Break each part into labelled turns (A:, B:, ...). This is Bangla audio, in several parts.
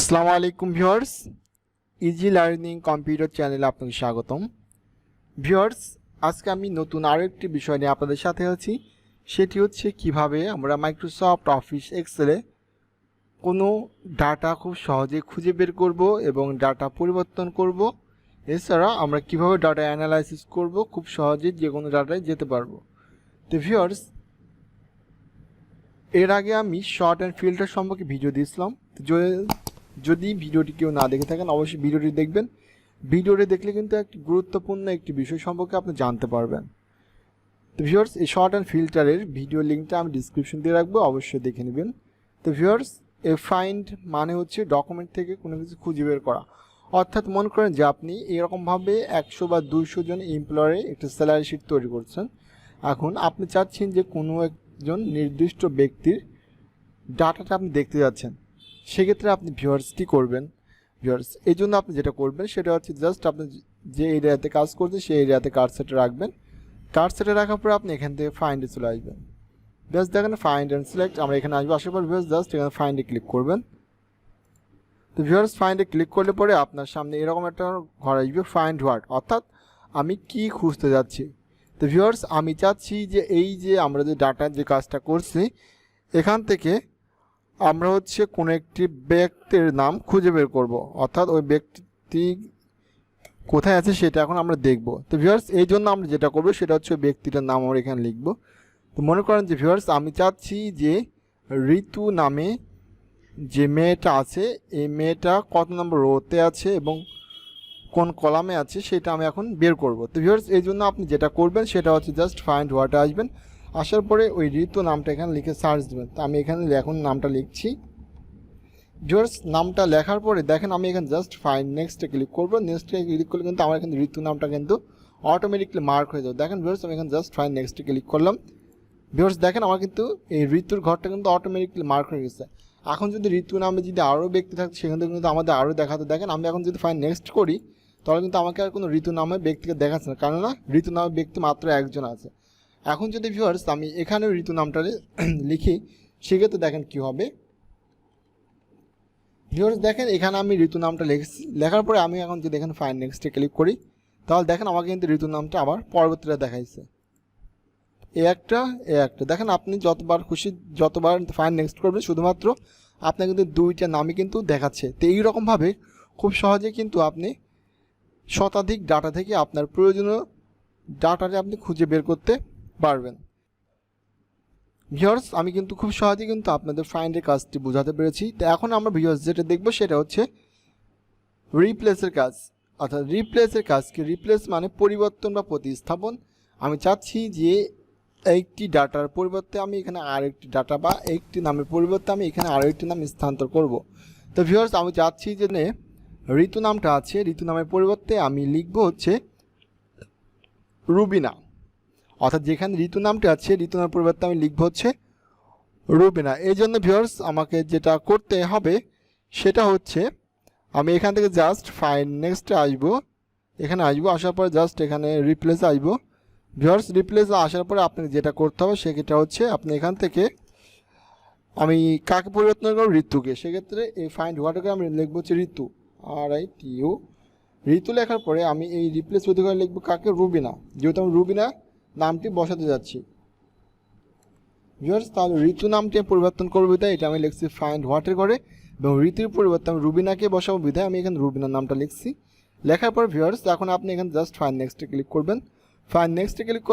A: আসসালামু আলাইকুম ভিউয়ার্স, ইজি লার্নিং কম্পিউটার চ্যানেলে আপনাকে স্বাগতম। ভিউয়ার্স, আজকে আমি নতুন আরও একটি বিষয় নিয়ে আপনাদের সাথে আছি। সেটি হচ্ছে কিভাবে আমরা মাইক্রোসফট অফিস এক্সেলে কোনো ডাটা খুব সহজে খুঁজে বের করব এবং ডাটা পরিবর্তন করব। এছাড়া আমরা কিভাবে ডাটা অ্যানালাইসিস করব, খুব সহজে যে কোনো ডাটায় যেতে পারবো। তো ভিউয়ার্স, এর আগে আমি শর্ট অ্যান্ড ফিল্টার সম্পর্কে ভিডিও দিয়েছিলাম। যদি ভিডিওটি কেউ না দেখে থাকেন অবশ্যই ভিডিওটি দেখবেন। ভিডিওটি দেখলে কিন্তু একটি গুরুত্বপূর্ণ একটি বিষয় সম্পর্কে আপনি জানতে পারবেন। তো ভিউয়ার্স, এই শর্ট অ্যান্ড ফিল্টারের ভিডিও লিঙ্কটা আমি ডিসক্রিপশন দিয়ে রাখবো, অবশ্যই দেখে নেবেন। তো ভিউয়ার্স, এ ফাইন্ড মানে হচ্ছে ডকুমেন্ট থেকে কোনো কিছু খুঁজে বের করা। অর্থাৎ মনে করেন যে আপনি এরকমভাবে 100 বা 200 জন এমপ্লয়ারে একটা স্যালারি শিট তৈরি করছেন। এখন আপনি চাচ্ছেন যে কোনো একজন নির্দিষ্ট ব্যক্তির ডাটাটা আপনি দেখতে যাচ্ছেন। সেক্ষেত্রে আপনি ভিউয়ার্সটি করবেন। ভিউয়ার্স, এই জন্য আপনি যেটা করবেন সেটা হচ্ছে জাস্ট আপনি যে এরিয়াতে কাজ করছেন সেই এরিয়াতে কার্সারটা রাখবেন। কার্সারটা রাখার পরে আপনি এখান থেকে ফাইন্ডে চলে আসবেন। জাস্ট দেখেন ফাইন্ড অ্যান্ড সিলেক্ট, আমরা এখানে আসবো। আসার পর ভিউয়ার্স জাস্ট এখানে ফাইন্ডে ক্লিক করবেন। তো ভিউয়ার্স, ফাইন্ডে ক্লিক করলে পরে আপনার সামনে এরকম একটা ঘর আসবে, ফাইন্ড হোয়াট, অর্থাৎ আমি কি খুঁজতে যাচ্ছি। তো ভিউয়ার্স, আমি চাচ্ছি যে এই যে আমরা যে ডাটার যে কাজটা করছি এখান থেকে আমরা হচ্ছে কোনো একটি ব্যক্তির নাম খুঁজে বের করব, অর্থাৎ ওই ব্যক্তি কোথায় আছে সেটা এখন আমরা দেখব। তো ভিউয়ার্স, এই জন্য আমরা যেটা করব সেটা হচ্ছে ওই ব্যক্তিটার নাম আমরা এখানে লিখব। তো মনে করেন যে ভিউয়ার্স, আমি চাচ্ছি যে ঋতু নামে যে মেয়েটা আছে এই মেয়েটা কত নম্বর রোতে আছে এবং কোন কলামে আছে সেটা আমি এখন বের করব। তো ভিউয়ার্স, এই জন্য আপনি যেটা করবেন সেটা হচ্ছে জাস্ট ফাইন্ড হোয়াটে আসবেন। আসার পরে ওই ঋতু নামটা এখানে লিখে সার্চ দেবেন। তো আমি এখানে এখন নামটা লিখছি। ভিউয়ার্স, নামটা লেখার পরে দেখেন আমি এখানে জাস্ট ফাইন্ড নেক্সটে ক্লিক করবো। নেক্সটে ক্লিক করলে কিন্তু আমার এখানে ঋতু নামটা কিন্তু অটোমেটিকলি মার্ক হয়ে যাবে। দেখেন ভিউয়ার্স, আমি এখানে জাস্ট ফাইন্ড নেক্সটে ক্লিক করলাম। ভিউয়ার্স, দেখেন আমার কিন্তু এই ঋতুর ঘরটা কিন্তু অটোমেটিকলি মার্ক হয়ে গেছে। এখন যদি ঋতু নামে যদি আরও ব্যক্তি থাকতো সেখান থেকে কিন্তু আমাদের আরও দেখাতো। দেখেন আমি এখন যদি ফাইন্ড নেক্সট করি তাহলে কিন্তু আমাকে আর কোনো ঋতু নামে ব্যক্তিকে দেখাচ্ছে না, কেননা ঋতু নামে ব্যক্তি মাত্র একজন আছে। এখন যদি ভিউয়ার্স আমি এখানেও ঋতু নামটা লিখি সেক্ষেত্রে দেখেন কি হবে। ভিউয়ার্স, দেখেন এখানে আমি ঋতু নামটা লিখছি। লেখার পরে আমি এখন যদি এখানে ফাইন্ড নেক্সটে ক্লিক করি তাহলে দেখেন আমাকে কিন্তু ঋতু নামটা আবার পরবর্তীটা দেখাইছে। এ একটা দেখেন আপনি যতবার খুশি যতবার ফাইন্ড নেক্সট করবেন শুধুমাত্র আপনার কিন্তু দুইটা নামই কিন্তু দেখাচ্ছে। তো এইরকমভাবে খুব সহজে কিন্তু আপনি শতাধিক ডাটা থেকে আপনার প্রয়োজনীয় ডাটাটা আপনি খুঁজে বের করতে পারবেন। ভিউয়ার্স, আমি কিন্তু খুব সহজে কিন্তু আপনাদের ফাইন্ডের কাজটি বোঝাতে পেরেছি। তো এখন আমরা ভিউয়ার্স যেটা দেখবো সেটা হচ্ছে রিপ্লেসের কাজ। অর্থাৎ রিপ্লেসের কাজ কি? রিপ্লেস মানে পরিবর্তন বা প্রতিস্থাপন। আমি চাচ্ছি যে একটি ডাটার পরিবর্তে আমি এখানে আরেকটি ডাটা বা একটি নামের পরিবর্তে আমি এখানে আরও একটি নাম স্থানান্তর করব। তো ভিউয়ার্স, আমি চাচ্ছি যে ঋতু নামটা আছে, ঋতু নামের পরিবর্তে আমি লিখব হচ্ছে রুবিনা। অর্থাৎ যেখানে ঋতু নামটা আছে ঋতু নামের পরিবর্তে আমি লিখব হচ্ছে রুবিনা। এই জন্য ভিউয়ার্স আমাকে যেটা করতে হবে সেটা হচ্ছে আমি এখান থেকে জাস্ট ফাইন্ড নেক্সটে আসবো। এখানে আসবো, আসার পরে জাস্ট এখানে রিপ্লেসে আসবো। ভিউয়ার্স, রিপ্লেসে আসার পরে আপনাকে যেটা করতে হবে সেটা হচ্ছে আপনি এখান থেকে আমি কাকে পরিবর্তন করবো? ঋতুকে। সেক্ষেত্রে এই ফাইন্ড হোয়াটকে আমি লিখবো হচ্ছে ঋতু, RITU। ঋতু লেখার পরে আমি এই রিপ্লেস অধিকারে লিখবো কাকে? রুবিনা, যেহেতু আমি রুবিনা নামটি বসাতে যাচ্ছি। ভিউয়ার্স, তাহলে ঋতু নামটি পরিবর্তন করবো বিধায় এটা আমি লিখছি ফাইন্ড হোয়াটের করে, এবং ঋতুর পরিবর্তে আমি রুবিনাকে বসাবো বিধায় আমি এখানে রুবিনার নামটা লিখছি। লেখার পর ভিউয়ার্স এখন আপনি এখানে জাস্ট ফাইন্ড নেক্সটে ক্লিক করবেন। ফাইন্ড নেক্সটে ক্লিক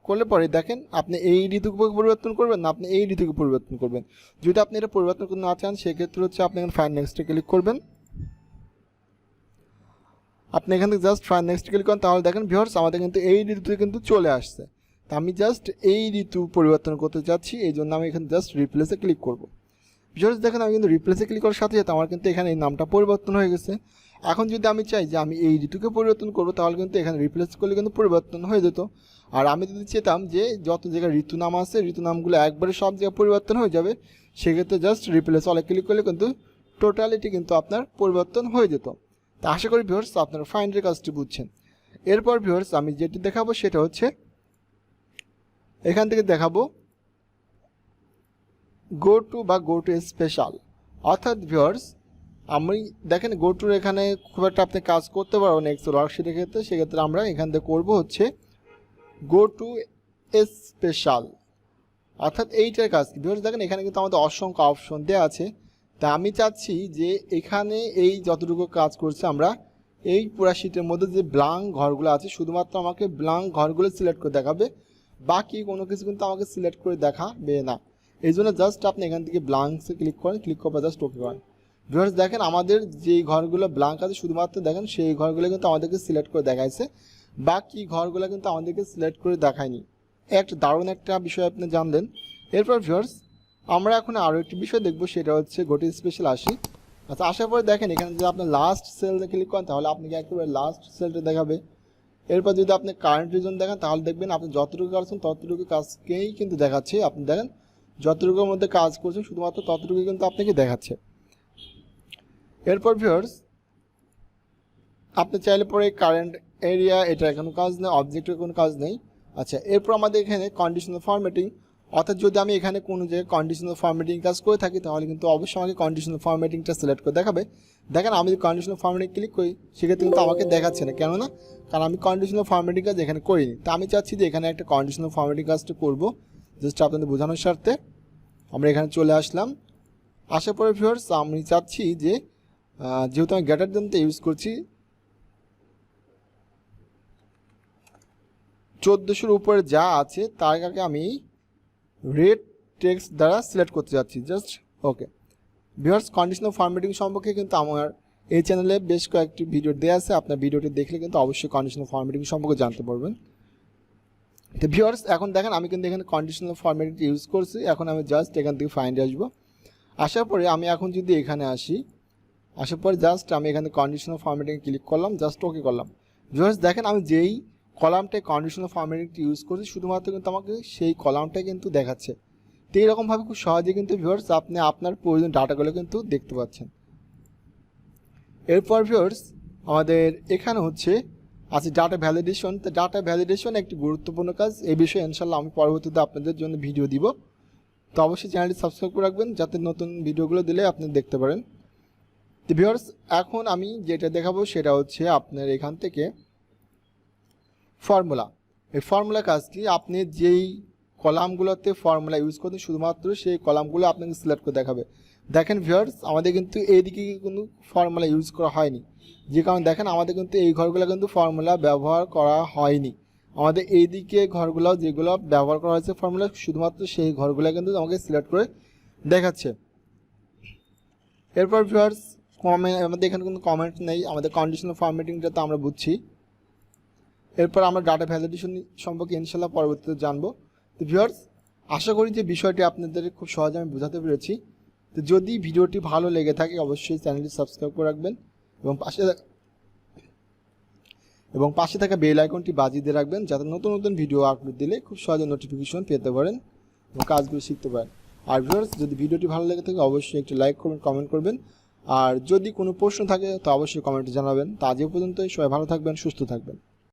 A: করলে পরে দেখেন আপনি এই ঋতুকে পরিবর্তন করবেন না আপনি এই ঋতুকে পরিবর্তন করবেন। যদি আপনি এটা পরিবর্তন করতে না চান সেক্ষেত্রে হচ্ছে আপনি এখানে ফাইন্ড নেক্সটে ক্লিক করবেন। আপনি এখান থেকে জাস্ট ফাইন্ড নেক্সট ক্লিক করেন, তাহলে দেখেন ভিউয়ার্স আমাদের কিন্তু এই ঋতুতে কিন্তু চলে আসছে। তা আমি জাস্ট এই ঋতু পরিবর্তন করতে চাচ্ছি, এই জন্য আমি এখানে জাস্ট রিপ্লেসে ক্লিক করব। ভিউয়ার্স, দেখেন আমি কিন্তু রিপ্লেসে ক্লিক করার সাথে সাথে আমার কিন্তু এখানে এই নামটা পরিবর্তন হয়ে গেছে। এখন যদি আমি চাই যে আমি এই ঋতুকে পরিবর্তন করবো তাহলে কিন্তু এখানে রিপ্লেস করলে কিন্তু পরিবর্তন হয়ে যেত। আর আমি যদি চেতাম যে যত জায়গায় ঋতু নাম আছে ঋতু নামগুলো একবারে সব জায়গায় পরিবর্তন হয়ে যাবে, সেক্ষেত্রে জাস্ট রিপ্লেস অলে ক্লিক করলে কিন্তু টোটালিটি কিন্তু আপনার পরিবর্তন হয়ে যেত। তা আশা করি ভিউয়ার্স আপনারা ফাইন্ডের কাজটি বুঝছেন। এরপর ভিউয়ার্স আমি যেটি দেখাবো সেটা হচ্ছে এখান থেকে দেখাবো গো টু বা গো টু স্পেশাল। অর্থাৎ ভিউয়ার্স আমি দেখেন গোটুর এখানে খুব একটা আপনি কাজ করতে পারবেন এক্সেল ওয়ার্কশিটের ক্ষেত্রে, সেক্ষেত্রে আমরা এখান থেকে করবো হচ্ছে গো টু স্পেশাল, অর্থাৎ এইটার কাজ কি ভিউয়ার্স দেখেন এখানে কিন্তু আমাদের অসংখ্য অপশন দেওয়া আছে। তা আমি চাচ্ছি যে এখানে এই যতটুকু কাজ করছে আমরা এই পুরা শিটের মধ্যে যে ব্ল্যাঙ্ক ঘরগুলো আছে শুধুমাত্র আমাকে ব্ল্যাঙ্ক ঘরগুলো সিলেক্ট করে দেখাবে, বাকি কোনো কিছু কিন্তু আমাকে সিলেক্ট করে দেখাবে না। এই জন্য জাস্ট আপনি এখান থেকে ব্ল্যাঙ্কসে ক্লিক করেন, ক্লিক করে জাস্ট ওকে করেন। ভিউয়ার্স দেখেন আমাদের যেই ঘরগুলো ব্ল্যাঙ্ক আছে শুধুমাত্র দেখেন সেই ঘরগুলো কিন্তু আমাদেরকে সিলেক্ট করে দেখাইছে, বাকি ঘরগুলো কিন্তু আমাদেরকে সিলেক্ট করে দেখায়নি। একটা দারুণ একটা বিষয় আপনি জানলেন। এরপর ভিউয়ার্স আমরা এখন আরও একটি বিষয় দেখব, সেটা হচ্ছে গোটি স্পেশাল আসি। আচ্ছা আসার পরে দেখেন এখানে যদি আপনি লাস্ট সেলে ক্লিক করেন তাহলে আপনাকে একেবারে লাস্ট সেলটা দেখাবে। এরপর যদি আপনি কারেন্ট রিজন দেখেন তাহলে দেখবেন আপনি যতটুকু করছেন ততটুকু কাজকেই কিন্তু দেখাচ্ছে। আপনি দেখেন যতটুকুর মধ্যে কাজ করছেন শুধুমাত্র ততটুকু কিন্তু আপনাকে দেখাচ্ছে। এরপর ভিউয়ার্স আপনি চাইলে পরে কারেন্ট এরিয়া এটা কোনো কাজ নেই, অবজেক্টের কোনো কাজ নেই। আচ্ছা এরপর আমাদের এখানে কন্ডিশনাল ফরম্যাটিং, অর্থাৎ যদি আমি এখানে কোনো জায়গায় কন্ডিশনাল ফরম্যাটিং কাজ করে থাকি তাহলে কিন্তু অবশ্যই আমাকে কন্ডিশনাল ফরম্যাটিংটা সিলেক্ট করে দেখাবে। দেখেন আমি যদি কন্ডিশনাল ফরম্যাটিং ক্লিক করি সেক্ষেত্রে কিন্তু আমাকে দেখাচ্ছে না, কেননা কারণ আমি কন্ডিশনাল ফরম্যাটিং কাজ এখানে করিনি। তা আমি চাচ্ছি যে এখানে একটা কন্ডিশনাল ফরম্যাটিং কাজটা করবো, জাস্ট আপনাদের বোঝানোর স্বার্থে আমরা এখানে চলে আসলাম। আসার পরে ভিউয়ার্স আমি চাচ্ছি যে যেহেতু আমি গ্রেটার দেনটা ইউজ করছি 1400-এর উপরে যা আছে তার আগে আমি রেড টেক্সট দ্বারা সিলেক্ট করতে যাচ্ছি, just okay. Viewers conditional formatting সম্পর্কে কিন্তু আমার এই চ্যানেলে বেশ কয়েকটি ভিডিও দেওয়া আছে, আপনার ভিডিওটি দেখলে কিন্তু অবশ্যই কন্ডিশনাল ফরম্যাটিং সম্পর্কে জানতে পারবেন। তো ভিউয়ার্স এখন দেখেন আমি কিন্তু এখানে কন্ডিশনাল ফরম্যাটিং ইউজ করছি। এখন আমি জাস্ট এখান থেকে ফাইন্ডে আসবো, আসার পরে আমি এখন যদি এখানে আসি, আসার পরে জাস্ট আমি এখানে কন্ডিশনাল ফরম্যাটিং ক্লিক করলাম, জাস্ট ওকে করলাম। ভিউয়ার্স দেখেন আমি যেই কলামটায় কন্ডিশনাল ফরম্যাটিংটি ইউজ করছি শুধুমাত্র কিন্তু আমাকে সেই কলামটাই কিন্তু দেখাচ্ছে। তো এইরকমভাবে খুব সহজে কিন্তু ভিউয়ার্স আপনি আপনার প্রয়োজন ডাটাগুলো কিন্তু দেখতে পাচ্ছেন। এরপর ভিউয়ার্স আমাদের এখানে হচ্ছে আছে ডাটা ভ্যালিডেশন। তো ডাটা ভ্যালিডেশন একটি গুরুত্বপূর্ণ কাজ, এই বিষয়ে ইনশাল্লাহ আমি পরবর্তীতে আপনাদের জন্য ভিডিও দিব। তো অবশ্যই চ্যানেলটি সাবস্ক্রাইব করে রাখবেন যাতে নতুন ভিডিওগুলো দিলে আপনি দেখতে পারেন। তো ভিউয়ার্স এখন আমি যেটা দেখাবো সেটা হচ্ছে আপনার এখান থেকে ফর্মুলা। এই ফর্মুলা কাজ কি, আপনি যেই কলামগুলোতে ফর্মুলা ইউজ করতেন শুধুমাত্র সেই কলামগুলো আপনাকে সিলেক্ট করে দেখাবে। দেখেন ভিউয়ার্স আমাদের কিন্তু এইদিকে কোনো ফর্মুলা ইউজ করা হয়নি, যে কারণে দেখেন আমাদের কিন্তু এই ঘরগুলো কিন্তু ফর্মুলা ব্যবহার করা হয়নি। আমাদের এইদিকে ঘরগুলো যেগুলো ব্যবহার করা হয়েছে ফর্মুলা শুধুমাত্র সেই ঘরগুলো কিন্তু আমাকে সিলেক্ট করে দেখাচ্ছে। এরপর ভিউয়ার্স আমাদের এখানে কোনো কমেন্ট নেই, আমাদের কন্ডিশনাল ফরম্যাটিংটা তো আমরা বুঝছি। এরপর আমরা ডাটা ভ্যালিডেশন সম্পর্কে ইনশাল্লাহ পরবর্তীতে জানবো। তো ভিউয়ার্স আশা করি যে বিষয়টি আপনাদের খুব সহজে আমি বোঝাতে পেরেছি। তো যদি ভিডিওটি ভালো লেগে থাকে অবশ্যই চ্যানেলটি সাবস্ক্রাইব করে রাখবেন এবং পাশে থাকা বেল আইকনটি বাজিয়ে দিয়ে রাখবেন যাতে নতুন নতুন ভিডিও আপলোড দিলে খুব সহজে নোটিফিকেশন পেতে পারেন এবং কাজগুলো শিখতে পারেন। আর ভিউয়ার্স যদি ভিডিওটি ভালো লেগে থাকে অবশ্যই একটি লাইক করবেন, কমেন্ট করবেন, আর যদি কোনো প্রশ্ন থাকে তো অবশ্যই কমেন্টে জানাবেন। তো আজ পর্যন্তই, সবাই ভালো থাকবেন, সুস্থ থাকবেন।